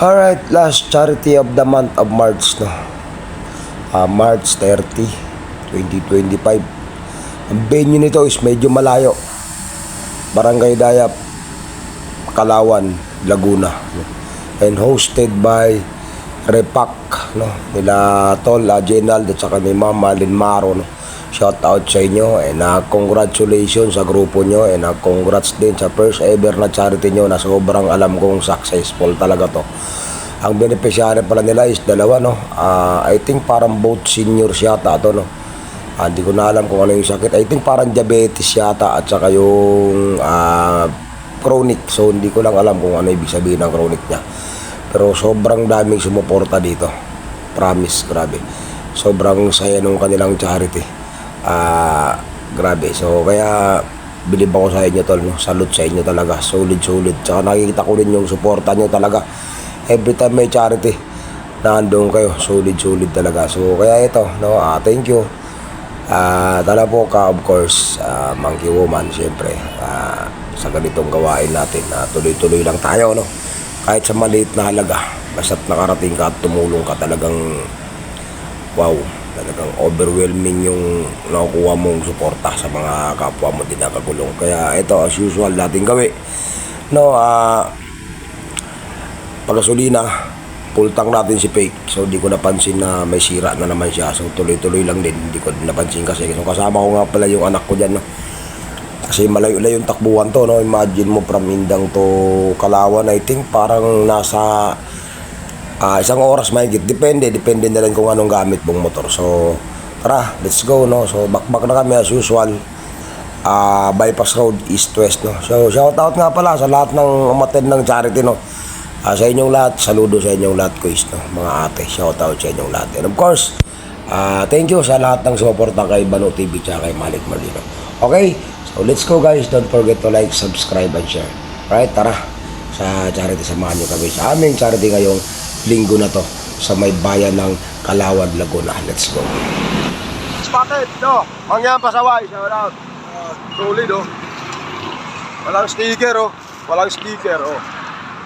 Alright, last charity of the month of March, no? March 30, 2025. Ang venue nito is medyo malayo. Barangay Dayap, Kalawan, Laguna, no? And hosted by Repak, no? Nila Tol, General, at saka ni Ma'am Malin Maro, no? Shout out sa inyo and congratulations sa grupo nyo and congrats din sa first ever na charity nyo na sobrang alam kong successful talaga to. Ang beneficiary pala nila is dalawa, no? I think parang both seniors yata to, no? Hindi ko na alam kung ano yung sakit. I think parang diabetes yata at saka yung chronic. So hindi ko lang alam kung ano ibig sabihin ng chronic niya. Pero sobrang daming sumuporta dito. Promise, grabe. Sobrang saya nung kanilang charity. Grabe. So kaya bilib ako sa inyo, tol, no? Salute sa inyo talaga. Solid. Tsaka nakikita ko rin yung suporta nyo talaga. Every time may charity, naandun kayo. Solid talaga. So kaya ito, no? Thank you. Tala po ka, of course, Monkey Woman, syempre, sa ganitong gawain natin. Tuloy-tuloy lang tayo, no? Kahit sa maliit na halaga, basta't nakarating ka at tumulong ka, talagang wow, talagang overwhelming yung nakukuha mong suporta sa mga kapwa mo din nakagulong. Kaya ito, as usual, natin gawin, no? Pagasolina, full tank natin si Fake. So di ko napansin na may sira na naman siya. So tuloy-tuloy lang din. Hindi ko napansin kasi. So kasama ko nga pala yung anak ko dyan, no? Kasi malayo-layo yung takbuhan to, no? Imagine mo from Indang to Kalawan. I think parang nasa isang oras mahigit. Depende na rin kung anong gamit mong motor. So tara, let's go, no? So bakbak na kami as usual. Bypass Road, East-West, no? So shout out nga pala sa lahat ng umattend ng charity, no? Sa inyong lahat, saludo sa inyong lahat, guys, no? Mga ate, shout out sa inyong lahat. And of course, thank you sa lahat ng sumuporta kay Bano TV at kay Malik Marlino. Okay, so let's go, guys. Don't forget to like, subscribe, and share. Right, tara sa charity, samahan nyo kami sa aming charity ngayong linggo na to sa may bayan ng Kalawan, Laguna. Let's go. Spotted, no? Mangyan pasaway, shout out. Solid, oh. Walang sticker, oh.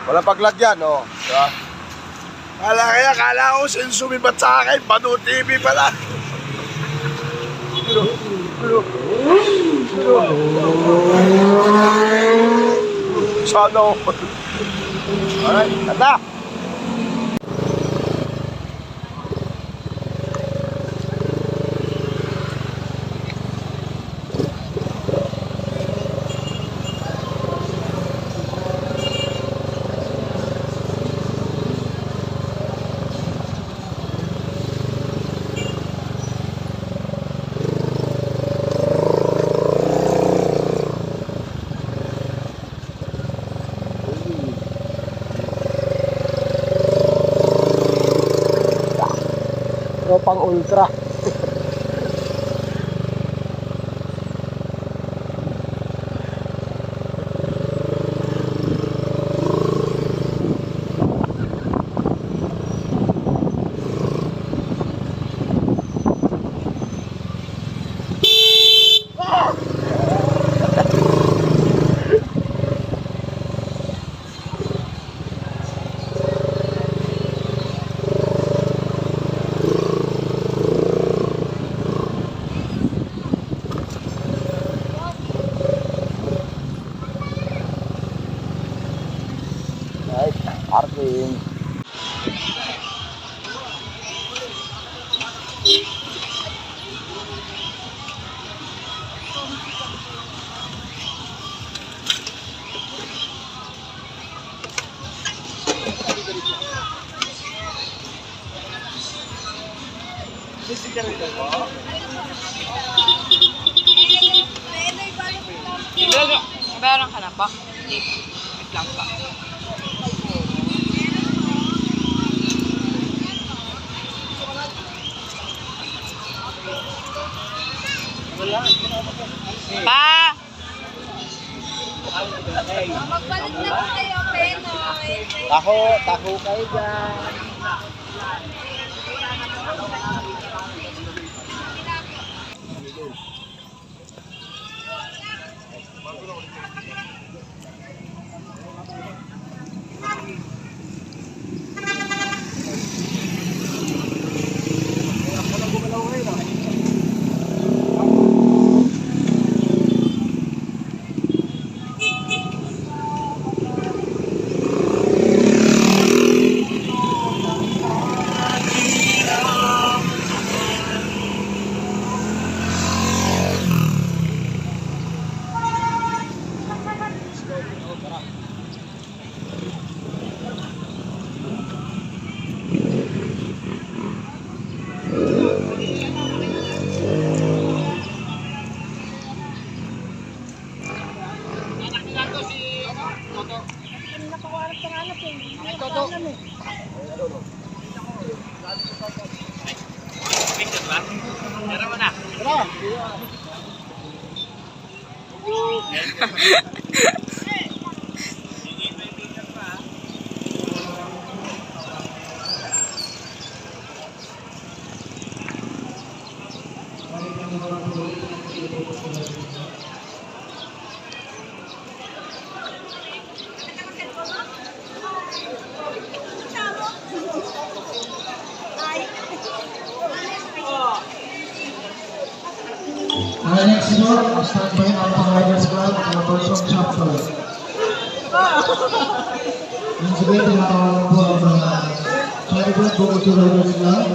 Walang paglagyan, oh. Diba? Kala ko sinsumibat sa akin, Bano TV pala. Sana all. Alright, tanda. Pang ultra. Arvin. Meron ka na ba? Wait lang pa. Pa! Magpalit na po kayo, Penoy. Taho kayo dyan. Next note, stand by Alpha Riders Club, Person Chapter. Yung sige, tinatawagan po ang mga Charibot Bogotá Riders Club.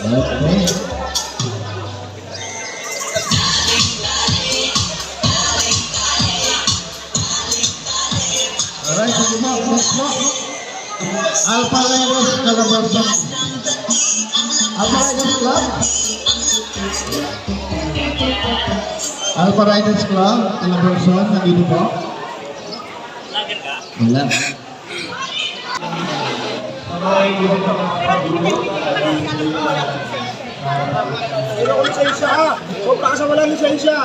Okay. Alright, sige mo, next po. Alpha Riders Calabarzon. Alpha Riders Club. Alpha Riders Club, Calabarzon, nandito po. Wala. Pero kung lisensya ha. Sobra ka sa walang lisensya.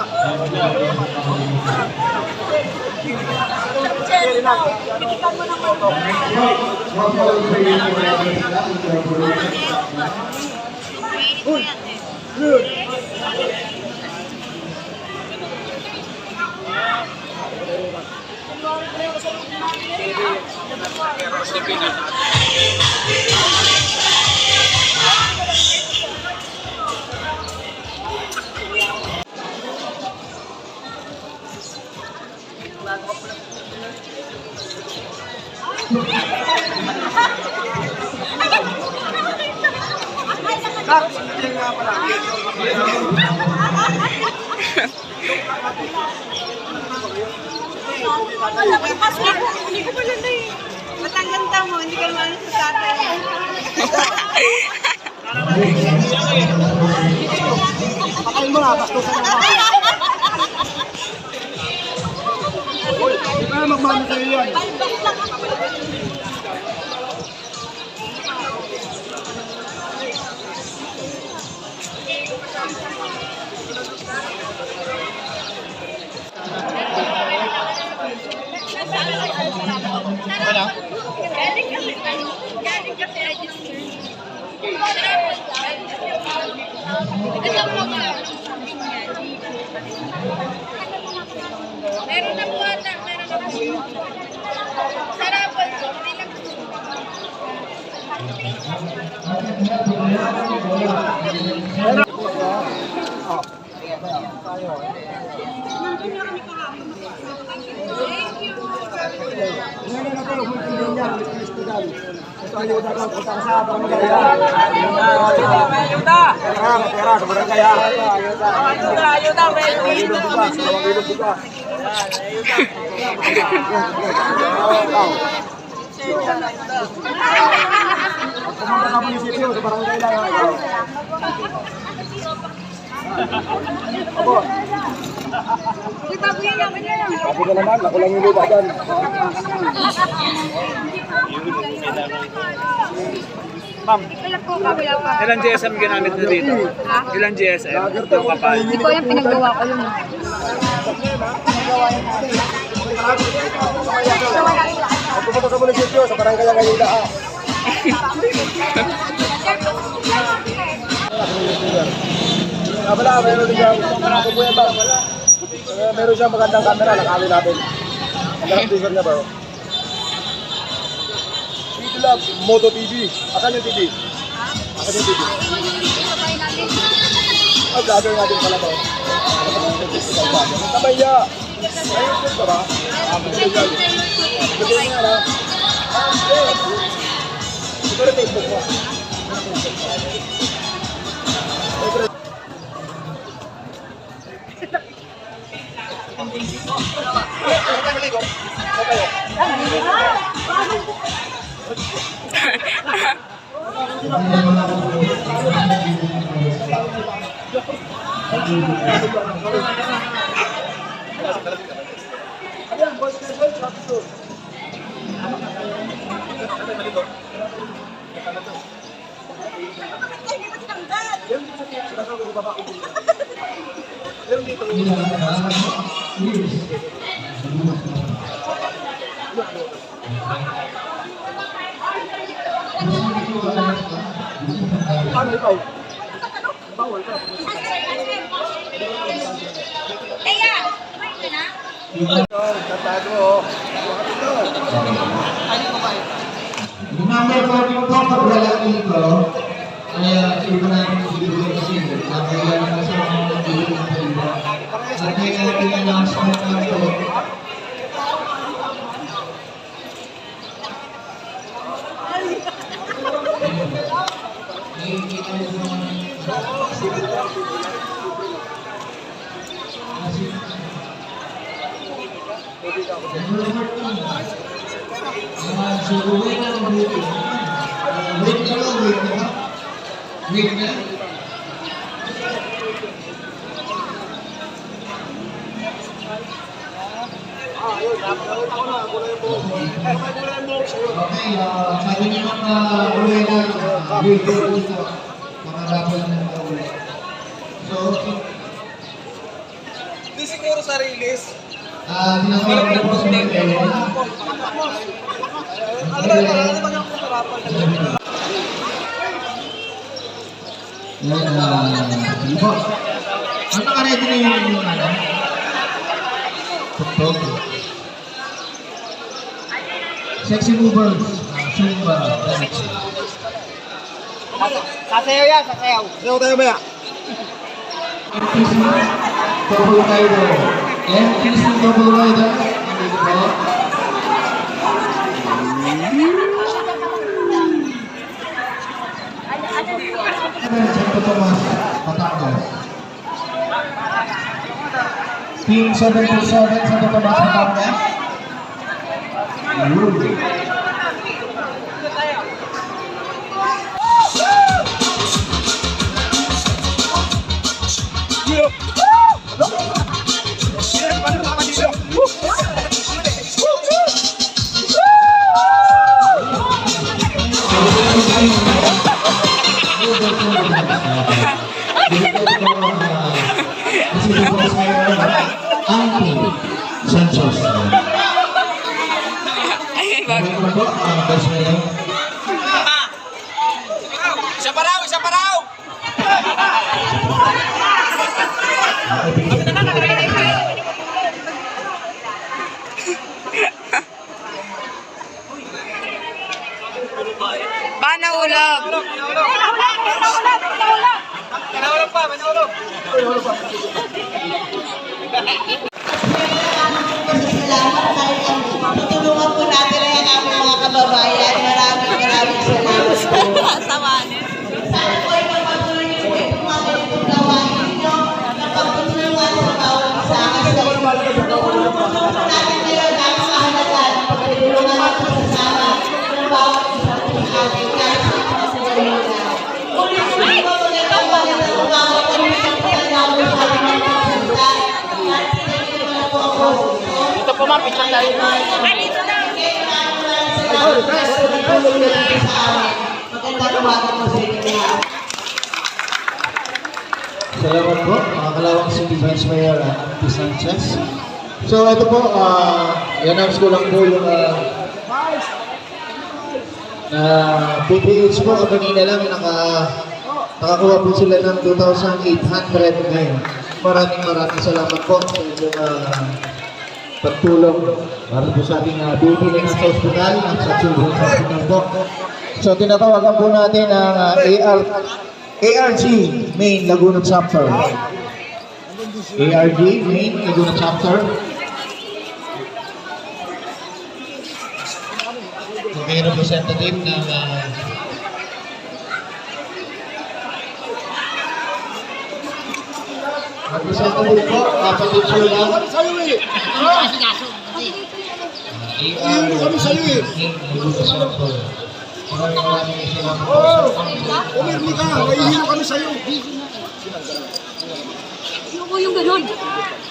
Hindi ko pala na eh. Mataganda mo, hindi ka naman sa tatay. Pakain mo na, bastos na naman. Uy, di ba magmano sa'yo yan? Galing kasi register. Ito mo ba? Meron na po ata. Meron na po. Sarapon po. Hindi lang Pera, sa barangay ha. Ayuda, Pumunta sa munisipyo, sa barangay lang ha. Abo. Sabi ko naman, ako lang yung lupa dyan. Ma'am, ilang GSM ginamit na dito? Ilang GSM? Yung kapal? Hindi ko yung pinagawa ko yun. Pumunta sa munisipyo, sa barangay lang ngayon ha. Wala, meron din siyang meron siyang magandang camera, nakali natin. Ang dalang sticker niya ba? City Lab, Moto TV. Asan yung TV? Asan yung TV? Ah, vlogger natin pala ba? Sabay niya. Ay, YouTube ka ba? YouTube niya na. Ito rin Facebook mo. Number 14 po, pag wala dito, kaya iba natin ibigay kasi nakailan na sa mga ibigay ng iba. At kaya natin announcement na ito. So, wait na. Okay, sabi niyo mga uwi na video dito. Mga dapat na uwi. So, Hindi siguro sa release. dinasama ko po sa mga Yan, po. Ano naka-ready na yung ano? Tuktok. Sexy movers. Zumba. Dance. Sasayaw yan, sasayaw. Sayaw tayo maya. NPC Double Rider. NPC Double Rider. Nandito po. Santo Tomas, Batangas. Team 727, Santo Tomas, Batangas. Ayun. Sanchez. Isa pa raw, isa pa raw! Panahulog. Manahulog pa, manahulog! Salamat dahil tutulungan po natin ang aming mga kababayan. Maraming salamat po. Sana po ay magpatuloy niyo po itong mga ganitong gawain ninyo na pagtutulungan sa bawat isa. Kasi tutulungan po natin ngayon ang mahalaga ng pagtutulungan at pagsasama ng bawat isa po sa atin kahit sa mga sinulungan. Ulit-ulit po ulit ang magandang umaga po rin sa pagkakalaman sa ating mga pagsalita. At sinigil na po ako. Ito po ma'am, picture tayo. Salamat po, mga kalawang City Vice Mayor Andy Sanchez. So ito po, i-announce ko lang po yung PPH po, kanina lang nakakuha po sila ng 2,800 ngayon. Maraming salamat po sa inyong pagtulong para po sa ating baby na nasa ospital, sa children's hospital po. So tinatawagan po natin ang ARG Main Laguna Chapter. ARG Main Laguna Chapter. Okay, representative ng representative po, kapatid siya lang. Kami sa'yo eh. Umirli ka, nahihilo kami sa'yo. Yung ganun.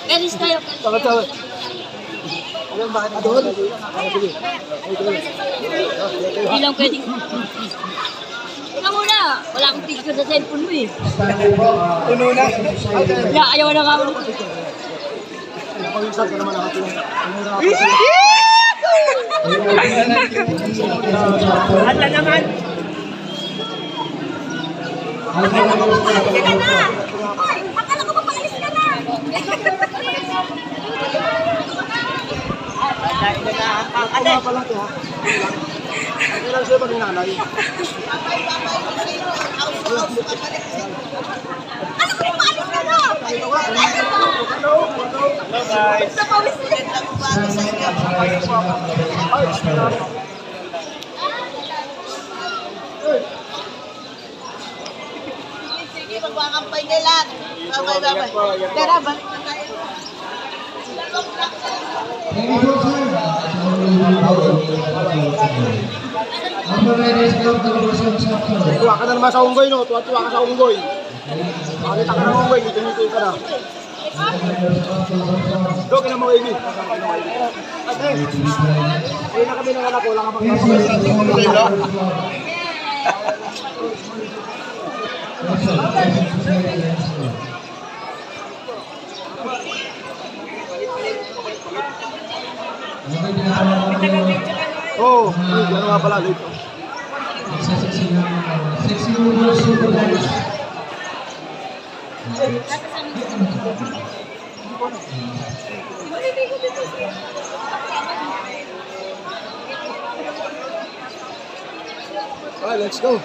Eris tayo. Hindi lang pwedeng... Ikaw muna! Wala akong picture sa cellphone mo eh. Puno na. Ya, ayaw na nga ulit. Pawisan ka naman natin. Anda naman! Akala ko papaalis ka na! Ano pa lang ito ha? Kailan sa'yo pag nanay? Ano ko papaalis ka na? Sige, magpakampay na lang. Bye-bye. Tara, balik na tayo. Thank you po, sir. Ang mga riders club na lumusong sa action. Tuwa ka na naman sa unggoy, no? Tuwa ka sa unggoy. Makita ka ng unggoy, ngiti-ngiti ka na. Do, kailan mo kayo, Ate, ayun na kami ng anak ko, wala ka pang Oo, ano nga pala, late. Sexy movers, super guys. Alright, let's go.